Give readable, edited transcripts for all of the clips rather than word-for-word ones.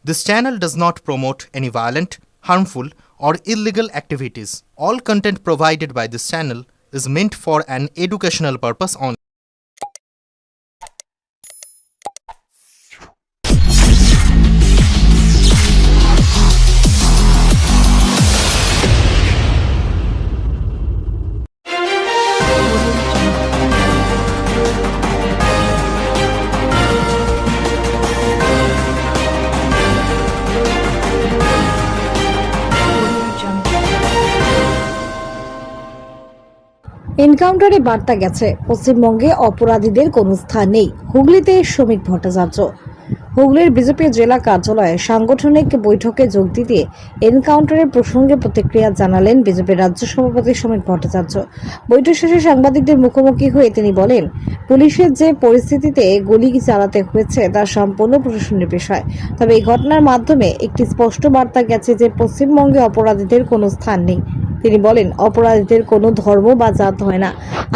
This channel does not promote any violent, harmful, or illegal activities. All content provided by this channel is meant for an educational purpose only. এনকাউন্টারে বার্তা গেছে, পশ্চিমবঙ্গে অপরাধীদের কোনো স্থান নেই। হুগলিতে শ্রমিক ভট্টাচার্য। হুগলির বিজেপি জেলা কার্যালয়ে সাংগঠনিক বৈঠকে যোগ দিতে এনকাউন্টারের প্রসঙ্গে প্রতিক্রিয়া জানালেন বিজেপির রাজ্য সভাপতি শ্রমিক ভট্টাচার্য। বৈঠক শেষে সাংবাদিকদের মুখোমুখি হয়ে তিনি বলেন, পুলিশের যে পরিস্থিতিতে গুলি চালাতে হয়েছে তা সম্পূর্ণ প্রশাসনের বিষয়। তবে এই ঘটনার মাধ্যমে একটি স্পষ্ট বার্তা গেছে যে পশ্চিমবঙ্গে অপরাধীদের কোনো স্থান নেই। তিনি বলেন, অপরাধীদের কোনো ধর্ম বা জাত হয় না।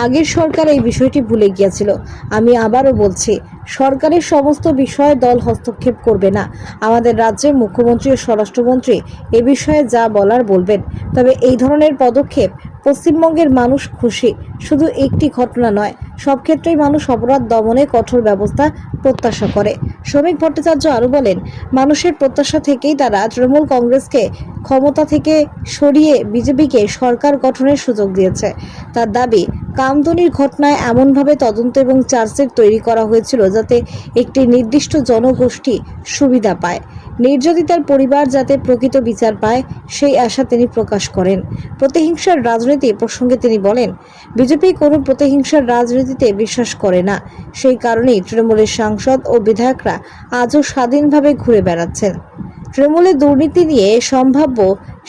আগের সরকার এই বিষয়টি ভুলে গিয়েছিল। আমি আবারও বলছি, সরকারের সমস্ত বিষয়ে দল হস্তক্ষেপ করবে না। আমাদের রাজ্যের মুখ্যমন্ত্রী ও স্বরাষ্ট্রমন্ত্রী এ বিষয়ে যা বলার বলবেন। তবে এই ধরনের পদক্ষেপ পশ্চিমবঙ্গের মানুষ খুশি। শুধু একটি ঘটনা নয়, সব ক্ষেত্রেই মানুষ অপরাধ দমনে কঠোর ব্যবস্থা প্রত্যাশা করে। শ্রমিক ভট্টাচার্য আরও বলেন, মানুষের প্রত্যাশা থেকেই তারা তৃণমূল কংগ্রেসকে ক্ষমতা থেকে সরিয়ে বিজেপিকে সরকার গঠনের সুযোগ দিয়েছে। তার দাবি, কামদুনির ঘটনায় এমনভাবে তদন্ত এবং চার্জশিট তৈরি করা হয়েছিল যাতে একটি নির্দিষ্ট জনগোষ্ঠী সুবিধা পায়। নির্যাতিতার পরিবার যাতে প্রকৃত বিচার পায় সেই আশা তিনি প্রকাশ করেন। প্রতিহিংসার রাজনীতি প্রসঙ্গে তিনি বলেন, বিজেপি কোনো প্রতিহিংসার রাজনীতিতে বিশ্বাস করে না। সেই কারণেই তৃণমূলের সাংসদ ও বিধায়করা আজও স্বাধীনভাবে ঘুরে বেড়াচ্ছেন। তৃণমূলের দুর্নীতি নিয়ে সম্ভাব্য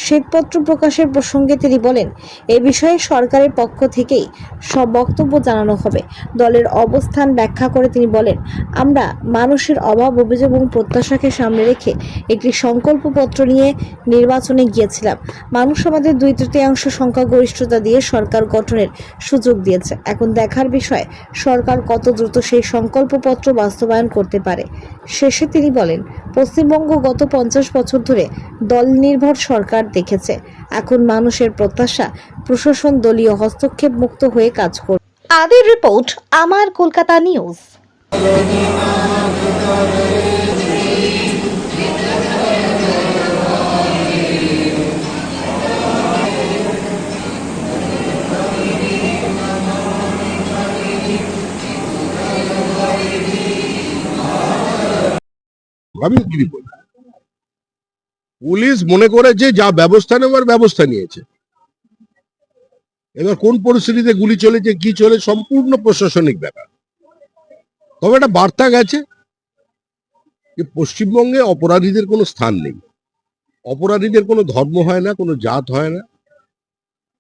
শ্বেতপত্র প্রকাশের প্রসঙ্গে তিনি বলেন, এ বিষয়ে সরকারের পক্ষ থেকেই সব বক্তব্য জানানো হবে। দলের অবস্থান ব্যাখ্যা করে তিনি বলেন, আমরা মানুষের অভাব, অভিযোগ এবং প্রত্যাশাকে সামনে রেখে একটি সংকল্পপত্র নিয়ে নির্বাচনে গিয়েছিলাম। মানুষ আমাদের 2/3 সংখ্যাগরিষ্ঠতা দিয়ে সরকার গঠনের সুযোগ দিয়েছে। এখন দেখার বিষয় সরকার কত দ্রুত সেই সংকল্পপত্র বাস্তবায়ন করতে পারে। শেষে তিনি বলেন, পশ্চিমবঙ্গ গত 50 বছর ধরে দল নির্ভর সরকার দেখেছে। এখন মানুষের প্রত্যাশা প্রশাসন দলীয় হস্তক্ষেপ মুক্ত হয়ে কাজ করবে। আদির রিপোর্ট, আমার কলকাতা নিউজ। আমি কি বলবো, পুলিশ মনে করেছে যা ব্যবস্থা নেওয়ার ব্যবস্থা নিয়েছে। এবার কোন পরিস্থিতিতে গুলি চলেছে, কি চলে, সম্পূর্ণ প্রশাসনিক ব্যাপার। তবে একটা বার্তা গেছে যে পশ্চিমবঙ্গে অপরাধীদের কোনো স্থান নেই, অপরাধীদের কোনো ধর্ম হয় না, কোনো জাত হয় না।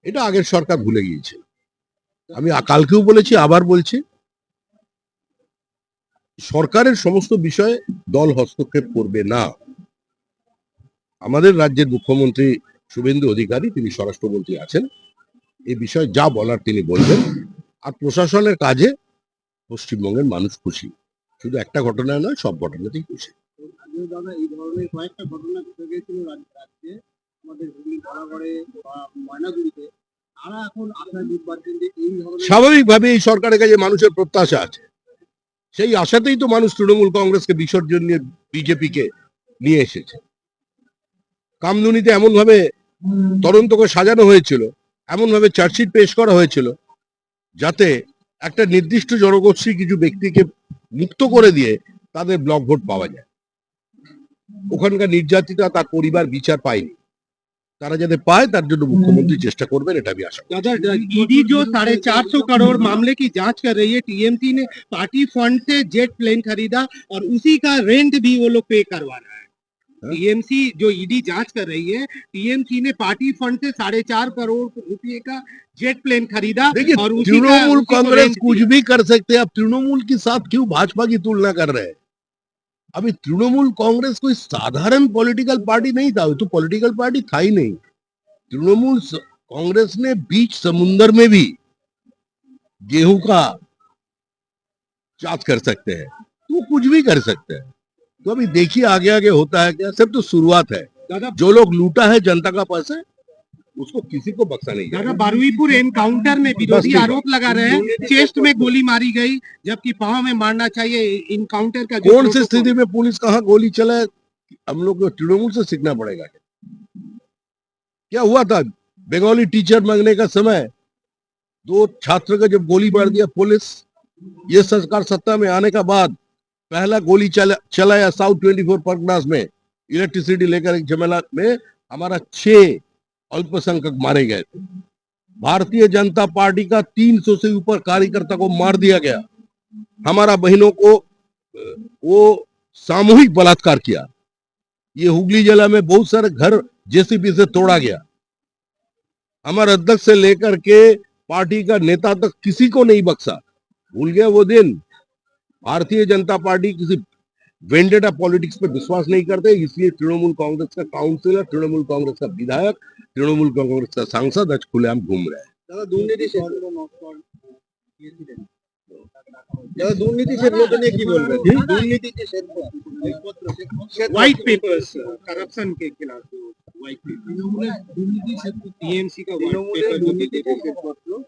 এটা আগের সরকার ভুলে গিয়েছে। আমি কালকেও বলেছি, আবার বলছি, সরকারের সমস্ত বিষয়ে দল হস্তক্ষেপ করবে না। আমাদের রাজ্যের মুখ্যমন্ত্রী শুভেন্দু অধিকারী, তিনি স্বরাষ্ট্রমন্ত্রী আছেন, এই বিষয়ে যা বলার তিনি বলবেন। আর প্রশাসনের কাজে পশ্চিমবঙ্গের মানুষ খুশি। শুধু একটা ঘটনা নয়, সব ঘটনাতেই খুশি। দাদা, এই ধরনের কয়েকটা ঘটনা ঘটে গিয়েছিল রাজ্যে, আমাদের হুগলি ধরাগড়ে বা ময়নাগুড়িতে। তারা এখন আপনার নির্বাচন যে এই ধরনের স্বাভাবিকভাবে এই সরকারের কাছে মানুষের প্রত্যাশা আছে। সেই আশাতেই তো মানুষ তৃণমূল কংগ্রেসকে বিসর্জন নিয়ে বিজেপিকে নিয়ে এসেছে। কামদুনিতে এমন ভাবে তদন্তকে সাজানো হয়েছিল, এমন ভাবে চার্জশিট পেশ করা হয়েছিল, যাতে একটা নির্দিষ্ট জনগোষ্ঠী কিছু ব্যক্তিকে মুক্ত করে দিয়ে তাদের ব্লক ভোট পাওয়া যায়। ওখানকার নির্যাতিতা, তার পরিবার বিচার পায়নি। তারা যাতে পায় তার জন্য মুখ্যমন্ত্রী চেষ্টা করবেন, এটা আমি আশা করি। दादा, ईडी जो 450 करोड़ मामले की जांच कर रही है, टीएमसी ने पार्टी फंड से जेट प्लेन खरीदा और उसी का रेंट भी वो लोग पे करवा रहा है। टीएमसी जो ईडी जांच कर रही है, टीएमसी ने पार्टी फंड से 4.5 करोड़ रुपए का जेट प्लेन खरीदा देखिए, और तृणमूल कांग्रेस कुछ भी कर सकते हैं। आप तृणमूल के साथ क्यों भाजपा की तुलना कर रहे हैं? अभी तृणमूल कांग्रेस कोई साधारण पॉलिटिकल पार्टी नहीं था, वो तो पॉलिटिकल पार्टी था ही नहीं। तृणमूल कांग्रेस ने बीच समुंदर में भी गेहूं का चाष कर सकते हैं, तो वो कुछ भी कर सकते हैं। तो अभी देखिए आगे आगे होता है क्या, सब तो शुरुआत है। दादा जो लोग लूटा है जनता का पैसा, उसको किसी को बख्शा नहीं दादा जाएगा। बारुईपुर एनकाउंटर में विरोधी आरोप लगा रहे हैं चेस्ट में गोली मारी गई जबकि पांव में मारना चाहिए। इनकाउंटर का जो कौन सी प्रोटोकॉल- स्थिति में पुलिस कहाँ गोली चलाए, हम लोग को तृणमूल से सीखना पड़ेगा। क्या हुआ था बंगाली टीचर मांगने का समय, 2 छात्र का जब गोली मार दिया पुलिस, ये सरकार सत्ता में आने का बाद पहला गोली चलाया साउथ 24 परगनास में इलेक्ट्रिसिटी लेकर एक झमेला में हमारा 6 अल्पसंख्यक मारे गए थे। भारतीय जनता पार्टी का 300 से ऊपर कार्यकर्ता को मार दिया गया। हमारा बहनों को वो सामूहिक बलात्कार किया। ये हुगली जिला में बहुत सारे घर जेसीबी से तोड़ा गया। हमारे अध्यक्ष से लेकर के पार्टी का नेता तक किसी को नहीं बख्शा। भूल गया वो दिन। भारतीय जनता पार्टी किसी वेंडेटा पॉलिटिक्स पे विश्वास नहीं करते, इसलिए तृणमूल कांग्रेस का काउंसिलर, तृणमूल कांग्रेस का विधायक, तृणमूल कांग्रेस का सांसद आज खुलेआम घूम रहे हैं। व्हाइट पेपर्स करप्शन के खिलाफ जो व्हाइट पेपर टीएमसी का व्हाइट पेपर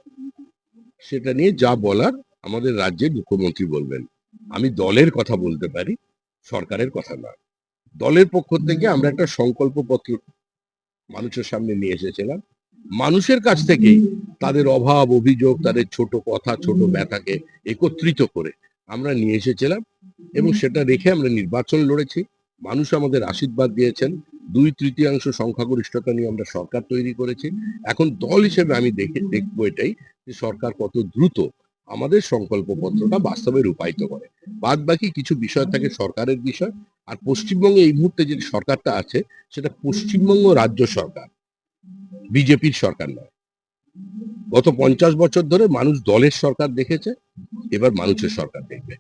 সেটা নিয়ে যা বলার আমাদের রাজ্যের মুখ্যমন্ত্রী বলবেন। আমি দলের কথা বলতে পারি, সরকারের কথা না। দলের পক্ষ থেকে আমরা একটা সংকল্পপত্র মানুষের সামনে নিয়ে এসেছিলাম। মানুষের কাছ থেকেই তাদের অভাব অভিযোগ, তাদের ছোট কথা, ছোট ব্যথাকে একত্রিত করে আমরা নিয়ে এসেছিলাম এবং সেটা রেখে আমরা নির্বাচন লড়েছি। মানুষ আমাদের আশীর্বাদ দিয়েছেন। 2/3 সংখ্যাগরিষ্ঠতা নিয়ে আমরা সরকার তৈরি করেছি। এখন দল হিসেবে আমি দেখবো এটাই যে সরকার কত দ্রুত আমাদের সংকল্পপত্রটা বাস্তবে রূপায়িত করে। বাদ বাকি কিছু বিষয় থাকে সরকারের বিষয়। আর পশ্চিমবঙ্গে এই মুহূর্তে যে সরকারটা আছে সেটা পশ্চিমবঙ্গ রাজ্য সরকার, বিজেপির সরকার নয়। গত 50 বছর ধরে মানুষ দলের সরকার দেখেছে, এবার মানুষের সরকার দেখবে।